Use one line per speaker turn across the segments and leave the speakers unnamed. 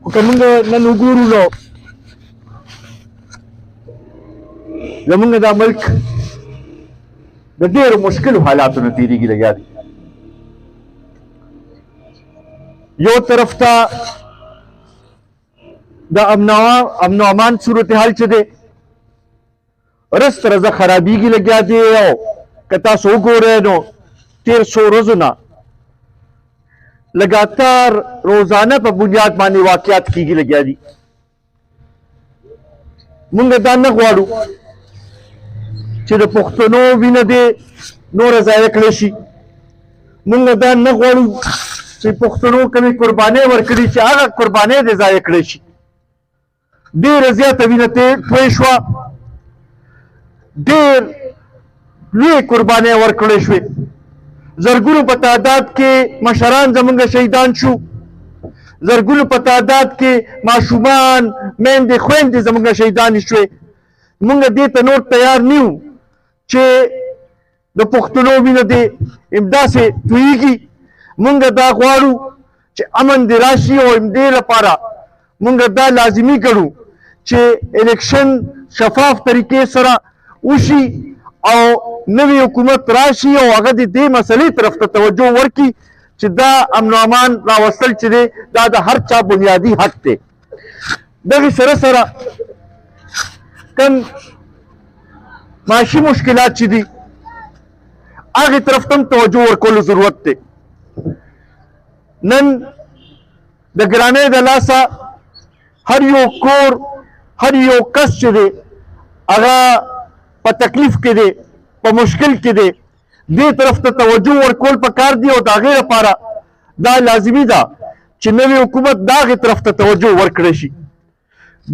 خو که موږ نن وګورو نو زموږ دا ملک د ډېرو مشکلو حالاتو نه تېرېږي لګیا دی. یو طرف ته د امن و امان صورتحال چې دی رس تر رزه خرابېږي لګیا دی. او که تاسو وګورئ نو تېر څو ورځو نه لګاتار روزانه په بنیاد باندې واقعات کېږي لګیا دي. مونږ دا نه غواړو چې د پښتنو وینه دې نوره ضایع کړی شي. مونږ دا نه غواړو چې پښتنو کومې قربانۍ ورکړي چې هغه قربانۍ دې ضایع کړی شي. ډېره زیاته وینه توی شوه، ډېر لوی قربانۍ ورکړی شوې. زرګونو په تعداد کې مشران زمونږ شهیدان شو، زرګونو په تعداد کې ماشومان میندې خویندې زمونږ شهیدانې شوې. مونږ دې ته نور تیار نه یو چې د پښتنو وینه دې همداسې تویېږي. مونږ دا غواړو چې امن دې راشي او همدې لپاره مونږ دا لازمي ګڼو چې الیکشن شفاف طریقې سره وشي او نوی حکومت راشي او هغه دې مسلې طرف ته توجه ورکړي چې دا امن و امان راوستل چې دی دا د هر چا بنیادي حق دی. دغې سره سره کوم معاشي مشکلات چې دي هغې طرف ته هم توجه ورکولو ضرورت دی. نن د ګرانۍ د لاسه هر یو کور هر یو کس چې دی هغه په تکلیف کې دی، په مشکل کې دی. دې طرف ته توجه ورکول پکار دی او د هغې لپاره دا لازمي ده چې نوی حکومت د هغې طرف ته توجه ورکړی شي.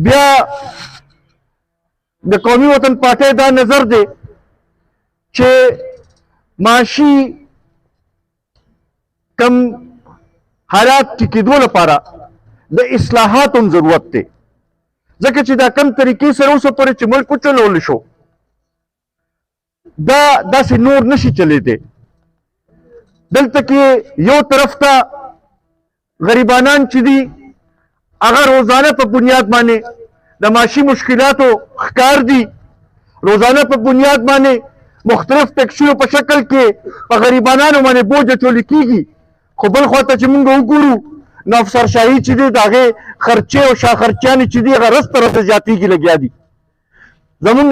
بیا د قومي وطن پارټۍ دا نظر دی چې معاشي کم حالات ټیکېدو لپاره د اصلاحاتو هم ضرورت دی، ځکه چې دا کم طریقې سره اوسه پورې چې ملک وچلولی شو دا داسې نور نشي چلیدی. دلته کې یو طرف ته غریبانان چې دي هغه روزانه په بنیاد باندې د معاشي مشکلاتو ښکار دي، روزانه په بنیاد باندې مختلف ټکسونو په شکل کې په غریبانانو باندې بوج اچولی کېږي. خو بل خواته چې موږ وګورو نو افسرشاهي چې دی د هغې خرچې او شاخرچیانې چې دي هغه رس ته رسه زیاتېږي لګیا دي. زمونږ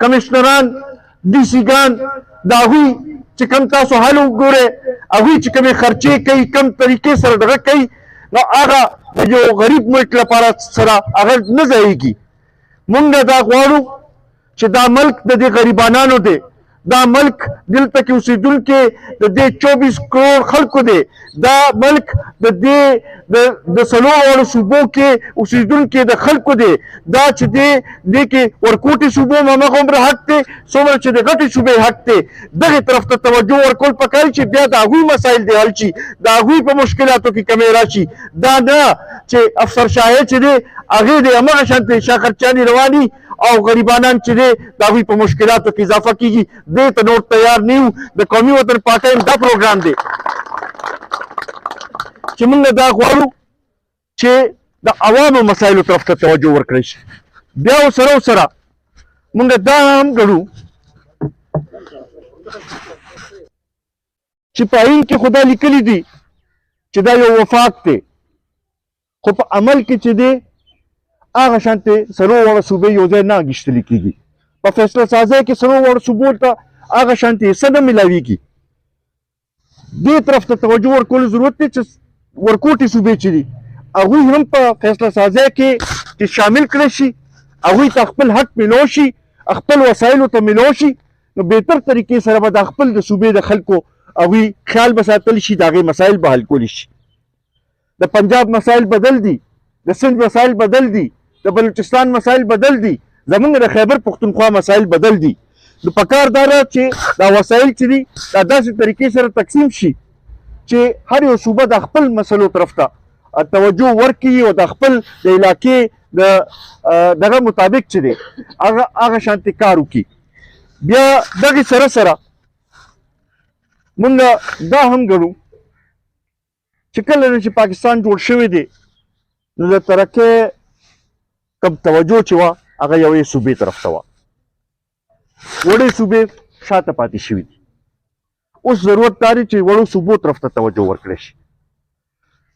کمیشنران ډي سي ګان د هغوی چې کوم تاسو حال وګورئ هغوی چې کومې خرچې کوي کوم طریقې سره دغه کوي نو هغه د یو غریب ملک لپاره سره هغه نه ځایېږي. مونږ دا غواړو چې دا ملک د دې غریبانانو دی، دا ملک دلته کې اوسېدونکي د دې 24 کروڑ خلکو دی، دا ملک د دې د څلورو صوبو کې اوسېدونکي د خلکو دی. دا چې دی دې کې ورکوټي صوبو هم همغومره حق دی څومره چې د غټې صوبې حق دی. دغې طرف ته توجه ورکول پکار چې بیا د هغوی مسایل دې حل شي، د هغوی په مشکلاتو کې کمی راشي. دا نه چې افسرشاهي چې دی هغې د همغه شانتې شاخرچیانې رواني او غریبانان چې دی د هغوی په مشکلاتو کې اضافه کېږي. دې ته نور تیار نه یو. د قومي وطن پارټۍ دا پروګرام دی چې موږ دا غواړو چې د عوامو مسایلو طرف ته توجه ورکړی شي. بیا ورسره موږ دا هم ګڼو چې په آیین کې خو دا لیکلي دي چې دا یو وفاق دی، خو په عمل کې چې دی هغه شانتې څلور صوبې یو ځای نه اخیستل کېږي. په فیصله سازۍ کې څلور صوبو ته هغه شانتې حصه نه میلاویږي. دې طرف ته توجه ورکول ضرورت دی چې ورکوټي صوبې چې دي هغوی هم په فیصله سازۍ کې چې شامل کړی شي، هغوی ته خپل حق میلو شي، خپل وسایلو ته میلو شي. نو بهتر طریقې سره به د خپل د صوبې د خلکو هغوی خیال به ساتلی شي، د هغې مسایل به حل کولی شي. د پنجاب مسایل بدل دي، د سند مسایل بدل دي، د بلوچستان مسایل بدل دي، زمونږ د خیبر پښتونخوا مسایل بدل دي. نو پکار دا ده چې دا وسایل چې دي دا داسې طریقې سره تقسیم شي چې هر یو صوبه د خپل مسلو طرف ته توجه ورکړي او د خپل د علاقې د دغه مطابق چې دی هغه شانتې کار وکړي. بیا دغې سره مونږ دا هم ګڼو چې کله نه چې پاکستان جوړ شوی دی نو د ترقۍ کم توجه چې وه هغه یوې صوبې طرف ته وه وړې صوبې شاته پاتې شوي دي اوس ضرورت دا دی چې وړو صوبو طرف ته توجه ورکړی شي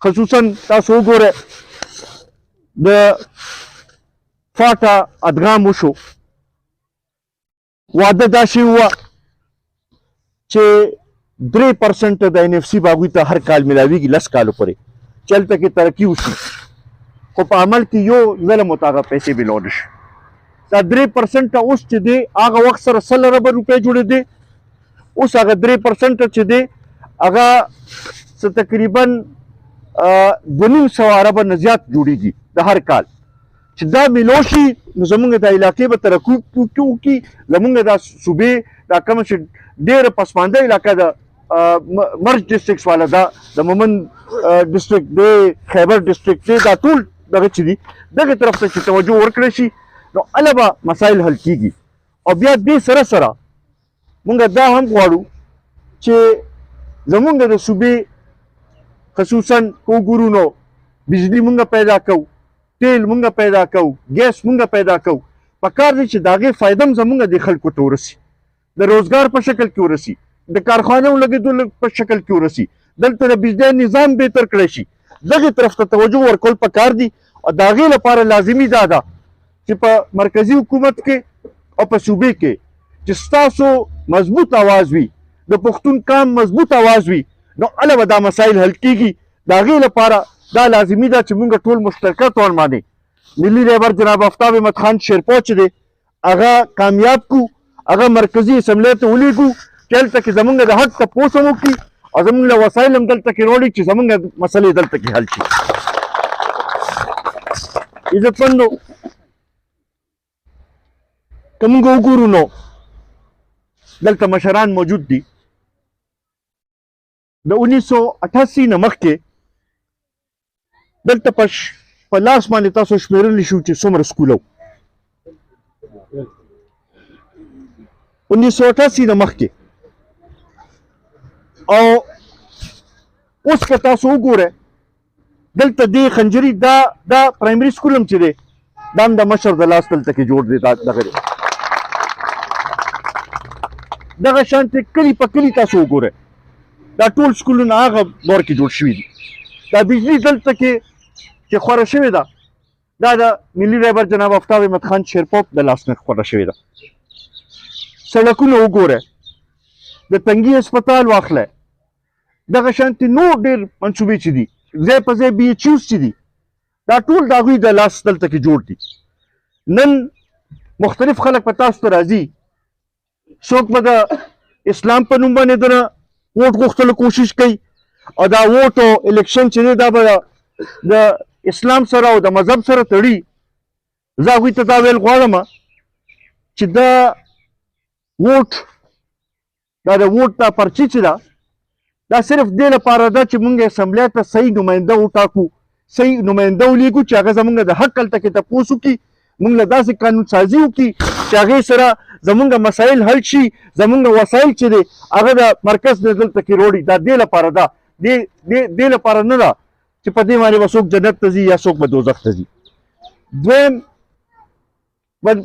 خصوصا تاسو وګورئ د فاټا ادغام وشو واده دا شوي وه چې 3% د NFC به هغوی ته هر کال میلاویږي 10 کالو پورې چې هلته کې ترقي وشي خو په عمل کې یو ظلم ورته هغه پیسې میلاو نه شي دا 3% اوس چې دی هغه وخت سره 100 اربه روپۍ جوړېدې اوس هغه 3% چې دی هغه څه تقریبا 2.5 اربه نه زیات جوړېږي د هر کال چې دا میلاو شي نو زمونږ د علاقې به ترقي وکړي زمونږ دا صوبې دا کومه چې ډېره پسمانده علاقه ده مرج ډسټرکټس والا ده د مومند ډسټرکټ دی خیبر ډسټرکټ دی دا ټول دغه چې دي دغه طرف ته چې توجه ورکړی شي نو هله به مسایل حل کیږي او بیا دې سره سره مونږ دا هم غواړو چې زمونږ د صوبې خصوصا که وګورو نو بجلي مونږ پیدا کوو تیل مونږ پیدا کوو ګیس مونږ پیدا کوو پکار دی چې د هغې فایده هم زمونږ د خلکو ته ورسي د روزګار په شکل کې ورسي د کارخانو لګېدو په شکل کې ورسي دلته د بجلی نظام بهتر کړی شي دغې طرف ته توجه ورکول پکار دي او د هغې لپاره لازمي دا ده چې په مرکزي حکومت کې او په صوبې کې چې ستاسو مضبوط آواز وي د پښتون قام مضبوط آواز وي نو هله به دا مسایل حل کېږي د هغې لپاره دا لازمي ده چې موږ ټول مشترکه طور باندې ملي رهبر جناب آفتاب احمد خان شیرپو چې دی هغه کامیاب کړو هغه مرکزي اسمبلۍ ته ولیږو چې هلته کې زمونږ د حق تپوس هم وکړي او زمونږ له وسایل هم دلته کې راوړي چې زمونږ مسلې دلته کې حل شي عزتمندو که موږ وګورو نو دلته مشران موجود دي د 1988 نه مخکې دلته په لاس باندې تاسو شمېرلی شو چې څومره سکول و 1988 نه مخکې او اوس که تاسو وګورئ دلته دې خنجري دا پرایمري سکول هم چې دی دا هم د مشر د لاس دلته کې جوړ دی دغه دی دغه شانتې کلي په کلي تاسو وګورئ دا ټول سکولونه هغه دور کې جوړ شوي دي دا بجلي دلته کې چې خوره شوې ده دا د ملي رهبر جناب آفتاب احمد خان شیرپو د لاس نه خوره شوې ده سړکونه وګورئ د تنګي هسپتال واخلئ دغه شانتې نور ډېر منصوبې چې دي ځای په ځای BHUs چې دي دا ټول د هغوی د لاس دلته کې جوړ دي نن مختلف خلک په تاسو ته راځي څوک به د اسلام په نوم باندې دنه ووټ غوښتلو کوشش کوي او دا ووټ او الیکشن چې دی دا به د اسلام سره او د مذهب سره تړي زه هغوی ته دا ویل غواړم چې دا ووټ دا د ووټ دا پرچې چې ده دا صرف دې لپاره ده چې موږ اسمبلۍ ته صحیح نماینده وټاکو صحیح نماینده ولیږو چې هغه زموږ د حق هلته کې تپوس وکړي موږ له داسې قانون سازي وکړي چې هغې سره زموږ مسایل حل شي زموږ وسایل چې دی هغه د مرکز نه دلته کې راوړي دا دې لپاره ده دې لپاره نه ده چې په دې باندې به څوک جنت ته ځي یا څوک به دوزخ ته ځي دویم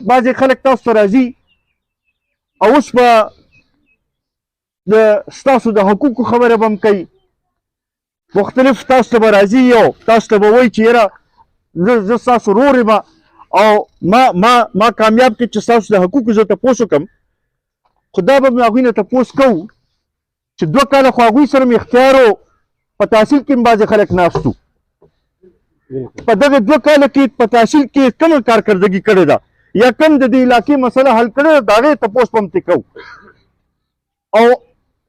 بعضې خلک تاسو ته راځي او اوس به ستاسو د حقوقو خبره به هم کوي مختلف تاسو ته به راځي یو تاسو ته به وایي چې یاره زه ستاسو ورور یم او ما کامیاب کړي چې ستاسو د حقوقو زه تپوس وکړم خو دا به مې هغوی نه تپوس کوو چې 2 کاله خو هغوی سره مې اختیار و په تحصیل کې هم بعضې خلک ناست وو په دغه 2 کاله کې په تحصیل کې کومه کارکردګي کړې ده یا کوم د دې علاقې مسله حل کړې ده د هغې تپوس به هم ترې کوو او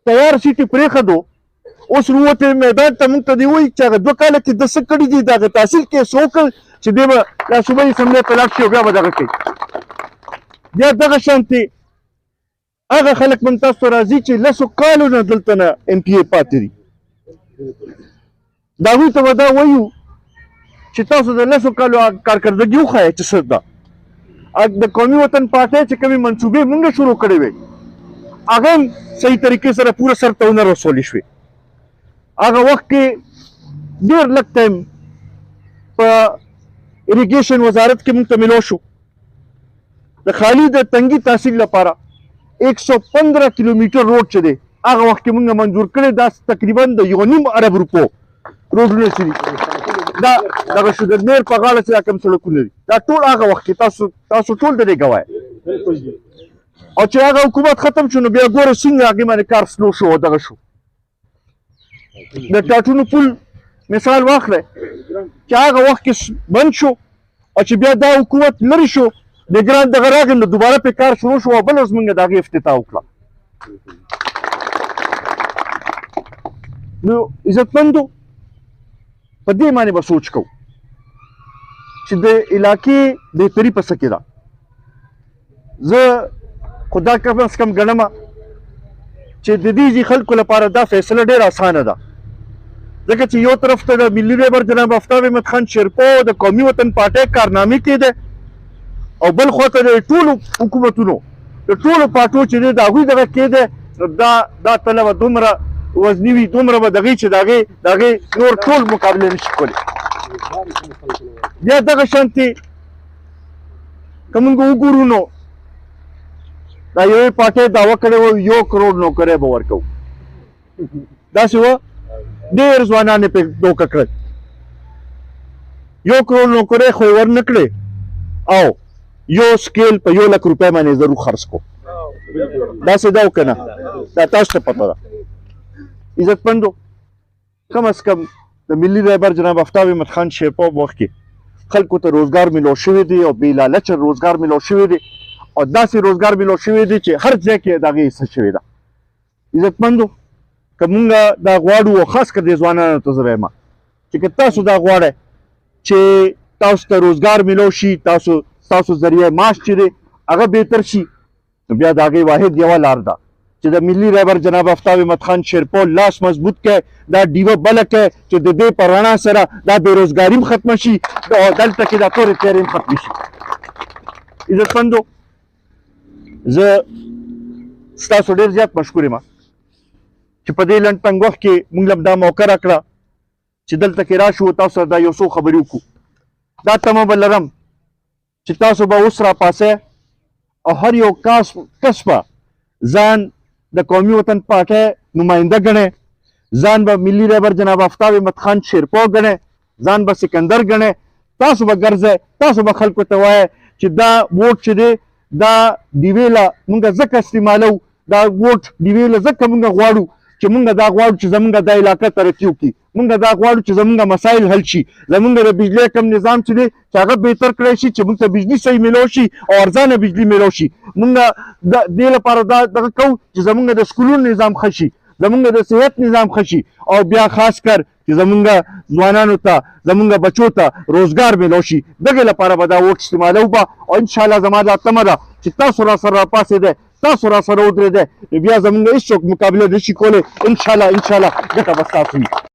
تیار سیټې پرېښودو اوس وروتې میدان ته موږ ته دې وایي چې هغه 2 کاله کې د څه کړي دي د هغه تحصیل کې یې څه وکړل چې دی به دا صوبایي اسمبلۍ ته لاړ شي او بیا به دغه کوي بیا دغه شانتې هغه خلک به تاسو ته راځي چې 10 کالو نه دلته نه MPA پاتې دي د هغوی ته به دا وایو چې تاسو د 10 کالو کارکردګي وښایه چې څه ده د قومي وطن پارټۍ چې کومې منصوبې موږ شروع کړې وې هغه هم صحیح طریقې سره پوره سر ته ونه رسولې شوې هغه وخت کې ډېر لږ ټایم په اریګیشن وزارت کې موږ ته ملو شو د خالي د تنګي تحصیل لپاره 115 کیلومتر روډ چې دی هغه وخت کې موږ منظور کړی دا تقریبا د 1.5 ارب روپو روډونه چې دي دا دغه شو د نیر په غاړه چې دا کوم سړکونه دي دا ټول هغه وخت کې تاسو ټول د دې ګواه او چې هغه حکومت ختم شو نو بیا ګوره څنګه هغې باندې کار سلو شو او دغه شو د ټاټونو پل مثال واخلئ چې هغه وخت کې بند شو او چې بیا دا حکومت لرې شو د ګران دغه راغی نو دوباره پرې کار شروع شو او بله ورځ موږ د هغې افتتاح وکړه نو عزتمندو په دې باندې به سوچ کوو چې د علاقې بهتري په څه کې ده زه خو دا کم از کم ګڼمه چې د دې خلکو لپاره دا فیصله ډېره اسانه ده ځکه چې یو طرف ته د ملي رهبر جناب آفتاب احمد خان شیرپو د قومي وطن پارټۍ کارنامې کې ده او بل خواته د ټولو حکومتونو د ټولو پارټو چې دی د هغوی دغه کې دی دا تله به دومره وزني وي دومره به دغې چې د هغې نور ټول مقابله نه شي کولی بیا دغه شانتې که موږ وګورو نو دا یوې پارټۍ دعوه کړې وه 1 کروڑ نوکری به ورکوو داسې وه ډېر ځوانان یې پرې دوکه کړل 1 کروڑ نوکری خو یې ورنه کړې او یو سکیل په 1 لک روپۍ باندې ضرور خرڅ کړو داسې ده او که نه دا تاسو ته پته ده عزتمندو کم از کم د ملي رهبر جناب آفتاب احمد خان شیرپو په وخت کې خلکو ته روزګار میلو شوی دی او بې لالچه روزګار میلو شوی دی او داسې روزګار میلو شوی دی چې هر ځای کې د هغې حصه شوې ده عزتمندو که مونږ دا غواړو او خاص کر دې ځوانانو ته زه وایم چې که تاسو دا غواړئ چې تاسو ته روزګار میلو شي تاسو ذریعه معاش چې دی هغه بهتر شي نو بیا د هغې واحد یوه لار ده چې د ملي رهبر جناب آفتاب احمد خان شیرپو لاس مضبوط کړئ دا ډیوه بله کړئ چې د دې په رڼا سره دا بېروزګاري هم ختمه شي او دلته کې دا تورې تیارې هم ختمې شي عزتمندو زه ستاسو ډېر زیات مشکور یم چې په دې لنډ تنګ وخت کې موږ له دا موقع راکړه چې دلته کې راشو تاسو سره دا یو څو خبرې وکړو دا تمه به لرم چې تاسو به اوس راپاسئ او هر یو کس به ځان د قومي وطن پارټۍ نماینده ګڼئ ځان به ملي رهبر جناب آفتاب احمد خان شیرپو ګڼئ ځان به سکندر ګڼئ تاسو به ګرځئ تاسو به خلکو ته وایئ چې دا ووټ چې دی دا ډیوې له مونږ ځکه استعمالوو دا ووټ ډیوې له ځکه مونږ غواړو چې مونږ دا غواړو چې زمونږ دا علاقه ترقي وکړي مونږ دا غواړو چې زمونږ مسایل حل شي زمونږ د بجلۍ کم نظام چې دی چې هغه بهتر کړی شي چې مونږ ته بجلي صحیح میلو شي او ارزانه بجلي میلو شي مونږ د دې لپاره دا دغه کوو چې زمونږ د سکولونو نظام ښه شي زمونږ د صحت نظام ښه شي او بیا خاص کر چې زمونږ ځوانانو ته زمونږ بچو ته روزګار میلو شي دغې لپاره به دا ووټ استعمالوو به او انشاءالله زما دا تمه ده چې تاسو را سره راپاڅېدئ تاسو را سره ودرېدئ بیا زمونږ هېڅوک مقابله نه شي کولی انشاءالله ګټه به ستاسو وي